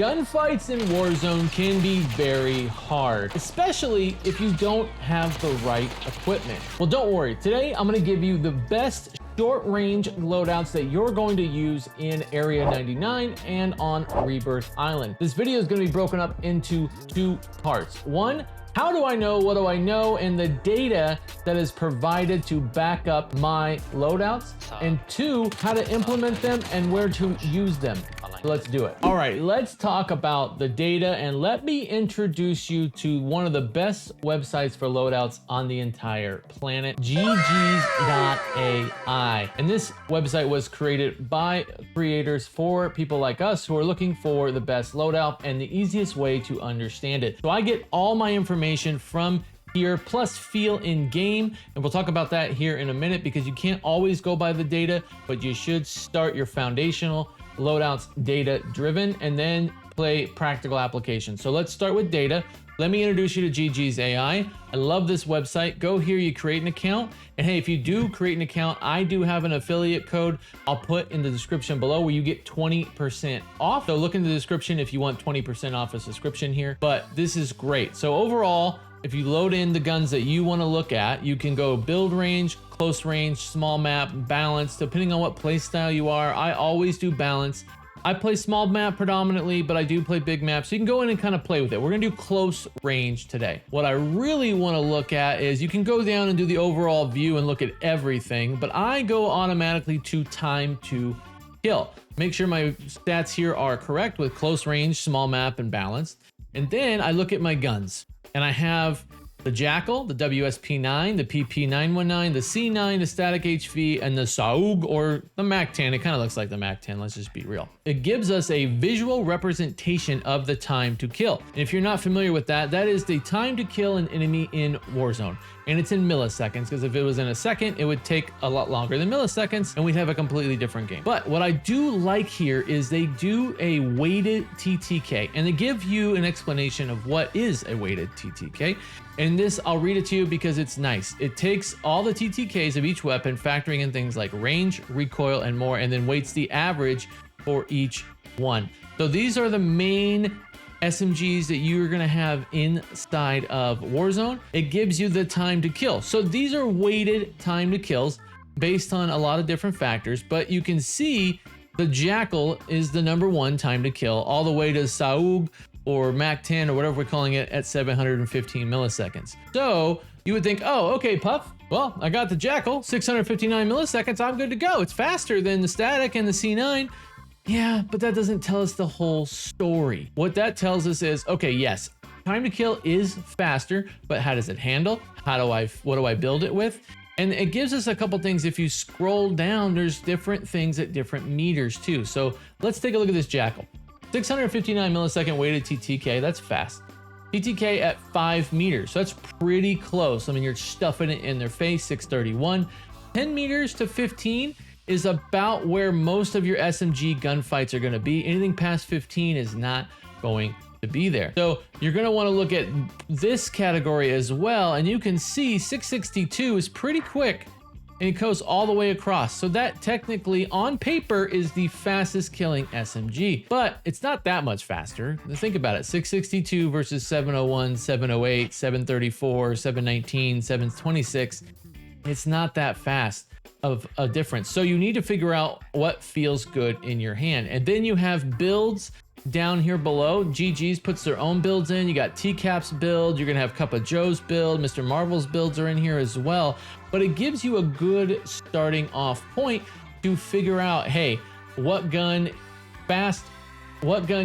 Gunfights in Warzone can be very hard, especially if you don't have the right equipment. Well, don't worry. Today, I'm gonna give you the best short-range loadouts that you're going to use in Area 99 and on Rebirth Island. This video is gonna be broken up into two parts. One, how do I know, what do I know, and the data that is provided to back up my loadouts. And two, how to implement them and where to use them. So let's do it. All right, let's talk about the data, and let me introduce you to one of the best websites for loadouts on the entire planet, GGs.ai. And this website was created by creators for people like us who are looking for the best loadout and the easiest way to understand it. So I get all my information from here, plus feel in game, and we'll talk about that here in a minute, because you can't always go by the data, but you should start your foundational loadouts data driven and then play practical applications. So let's start with data. Let me introduce you to GG's AI. I love this website. Go here, you create an account, and hey, if you do create an account, I do have an affiliate code I'll put in the description below where you get 20% off. So look in the description if you want 20% off a subscription here, but this is great. So overall, if you load in the guns that you want to look at, you can go build range, close range, small map, balance, depending on what play style you are. I always do balance. I play small map predominantly, but I do play big maps. So you can go in and kind of play with it. We're gonna do close range today. What I really want to look at is you can go down and do the overall view and look at everything, but I go automatically to time to kill. Make sure my stats here are correct with close range, small map, and balanced. And then I look at my guns. And I have the Jackal, the WSP9, the PP919, the C9, the Static HV, and the Saug, or the MAC-10. It kind of looks like the MAC-10, let's just be real. It gives us a visual representation of the time to kill. And if you're not familiar with that, that is the time to kill an enemy in Warzone. And it's in milliseconds, because if it was in a second, it would take a lot longer than milliseconds, and we'd have a completely different game. But what I do like here is they do a weighted TTK, and they give you an explanation of what is a weighted TTK. And this, I'll read it to you because it's nice. It takes all the TTKs of each weapon, factoring in things like range, recoil, and more, and then weights the average for each one. So these are the main SMGs that you're gonna have inside of Warzone. It gives you the time to kill. So these are weighted time to kills based on a lot of different factors, but you can see the Jackal is the #1 time to kill, all the way to Saug or MAC-10 or whatever we're calling it at 715 milliseconds. So you would think, oh, okay, Puff, well, I got the Jackal, 659 milliseconds, I'm good to go. It's faster than the Static and the C9. Yeah, but that doesn't tell us the whole story. What that tells us is, okay, yes, time to kill is faster, but how does it handle? What do I build it with? And it gives us a couple things. If you scroll down, there's different things at different meters too. So let's take a look at this Jackal. 659 millisecond weighted TTK, that's fast. TTK at 5 meters, so that's pretty close. I mean, you're stuffing it in their face, 631. 10 meters to 15 is about where most of your SMG gunfights are gonna be. Anything past 15 is not going to be there. So you're gonna wanna look at this category as well, and you can see 662 is pretty quick, and it goes all the way across. So that technically, on paper, is the fastest killing SMG, but it's not that much faster. Think about it, 662 versus 701, 708, 734, 719, 726. It's not that fast of a difference. So you need to figure out what feels good in your hand. And then you have builds down here below. GG's puts their own builds in. You got TCAP's build, you're gonna have Cup of Joe's build, Mr. Marvel's builds are in here as well. But it gives you a good starting off point to figure out, hey, what gun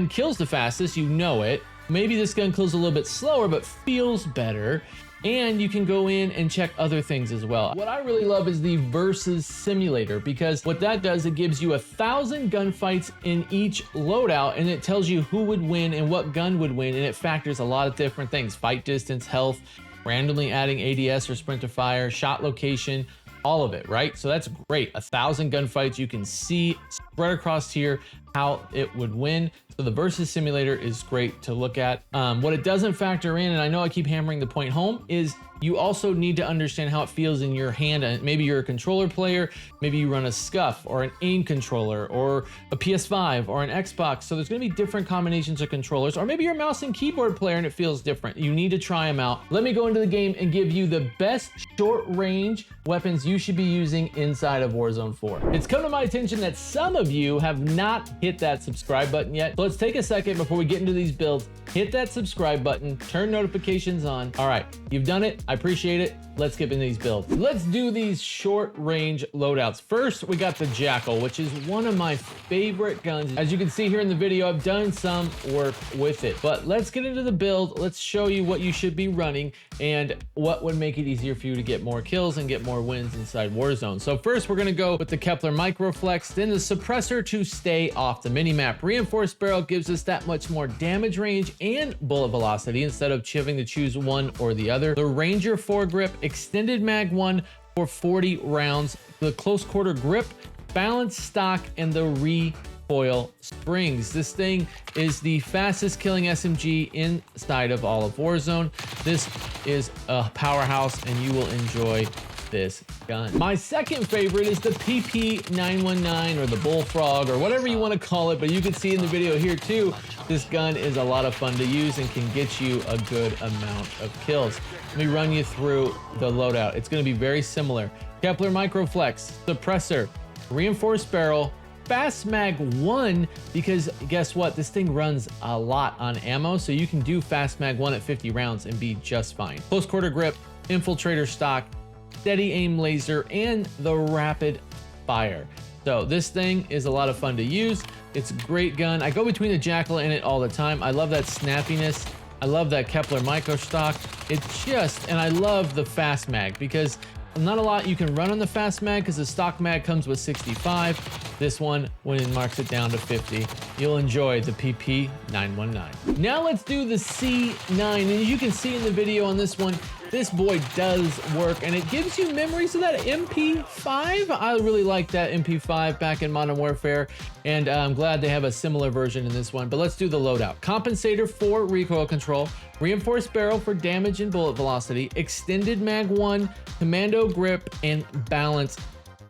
kills the fastest, you know it. Maybe this gun kills a little bit slower, but feels better. And you can go in and check other things as well. What I really love is the versus simulator, because what that does, it gives you 1,000 gunfights in each loadout, and it tells you who would win and what gun would win, and it factors a lot of different things: fight distance, health, randomly adding ADS or sprinter fire, shot location, all of it, right? So that's great. 1,000 gunfights, you can see right across here how it would win. So the versus simulator is great to look at. What it doesn't factor in, and I know I keep hammering the point home, is you also need to understand how it feels in your hand. And maybe you're a controller player, maybe you run a SCUF or an AIM controller or a PS5 or an Xbox. So there's gonna be different combinations of controllers, or maybe you're a mouse and keyboard player and it feels different. You need to try them out. Let me go into the game and give you the best short range weapons you should be using inside of Warzone 4. It's come to my attention that some of you have not hit that subscribe button yet. So let's take a second before we get into these builds, hit that subscribe button, turn notifications on. All right, you've done it. I appreciate it. Let's get into these builds. Let's do these short range loadouts. First, we got the Jackal, which is one of my favorite guns. As you can see here in the video, I've done some work with it, but let's get into the build. Let's show you what you should be running and what would make it easier for you to get more kills and get more wins inside Warzone. So first, we're gonna go with the Kepler Microflex, then the suppressor to stay off the minimap. Reinforced barrel gives us that much more damage range and bullet velocity instead of having to choose one or the other. The Ranger foregrip, extended mag 1 for 40 rounds, the close quarter grip, balanced stock, and the recoil springs. This thing is the fastest killing SMG inside of all of Warzone. This is a powerhouse and you will enjoy this gun. My second favorite is the PP919 or the Bullfrog or whatever you want to call it, but you can see in the video here too, this gun is a lot of fun to use and can get you a good amount of kills. Let me run you through the loadout. It's going to be very similar. Kepler Microflex, suppressor, reinforced barrel, fast mag 1, because guess what? This thing runs a lot on ammo, so you can do fast mag 1 at 50 rounds and be just fine. Close quarter grip, infiltrator stock, steady aim laser, and the rapid fire. So this thing is a lot of fun to use. It's a great gun. I go between the Jackal and it all the time. I love that snappiness. I love that Kepler micro stock. It's just, and I love the fast mag because not a lot you can run on the fast mag because the stock mag comes with 65. This one, when it marks it down to 50, you'll enjoy the PP919. Now let's do the C9. And as you can see in the video on this one, this boy does work and it gives you memories of that MP5. I really like that MP5 back in Modern Warfare, and I'm glad they have a similar version in this one. But let's do the loadout. Compensator for recoil control, reinforced barrel for damage and bullet velocity, extended mag 1, commando grip, and balanced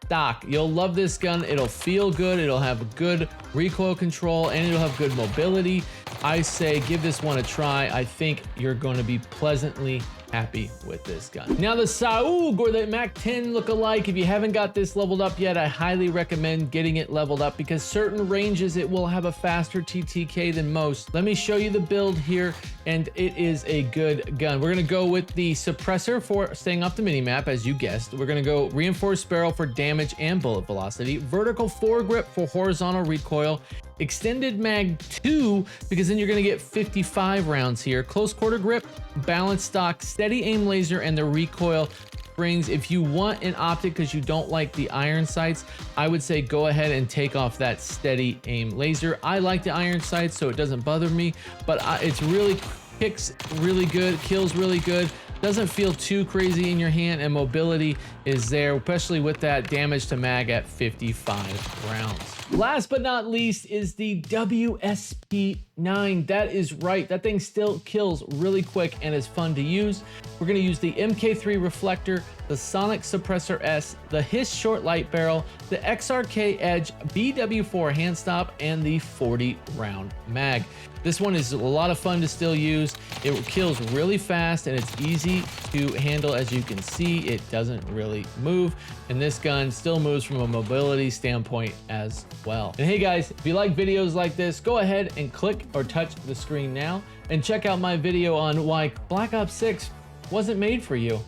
stock. You'll love this gun. It'll feel good. It'll have good recoil control and it'll have good mobility. I say give this one a try. I think you're going to be pleasantly happy with this gun. Now the Saug or the Mac 10 look-alike, if you haven't got this leveled up yet, I highly recommend getting it leveled up because certain ranges it will have a faster TTK than most. Let me show you the build here, and it is a good gun. We're gonna go with the suppressor for staying off the minimap, as you guessed. We're gonna go reinforced barrel for damage and bullet velocity, vertical foregrip for horizontal recoil, extended mag 2 because then you're going to get 55 rounds here, close quarter grip, balanced stock, steady aim laser, and the recoil springs. If you want an optic because you don't like the iron sights, I would say go ahead and take off that steady aim laser. I like the iron sights so it doesn't bother me, but it's really kicks really good, kills really good, doesn't feel too crazy in your hand, and mobility is there, especially with that damage to mag at 55 rounds. Last but not least is the WSP9. That is right, that thing still kills really quick and is fun to use. We're gonna use the MK3 reflector, the Sonic Suppressor S, the Hiss short light barrel, the XRK Edge BW4 hand stop, and the 40 round mag. This one is a lot of fun to still use. It kills really fast and it's easy to handle. As you can see, it doesn't really move. And this gun still moves from a mobility standpoint as well. And hey guys, if you like videos like this, go ahead and click or touch the screen now and check out my video on why Black Ops 6 wasn't made for you.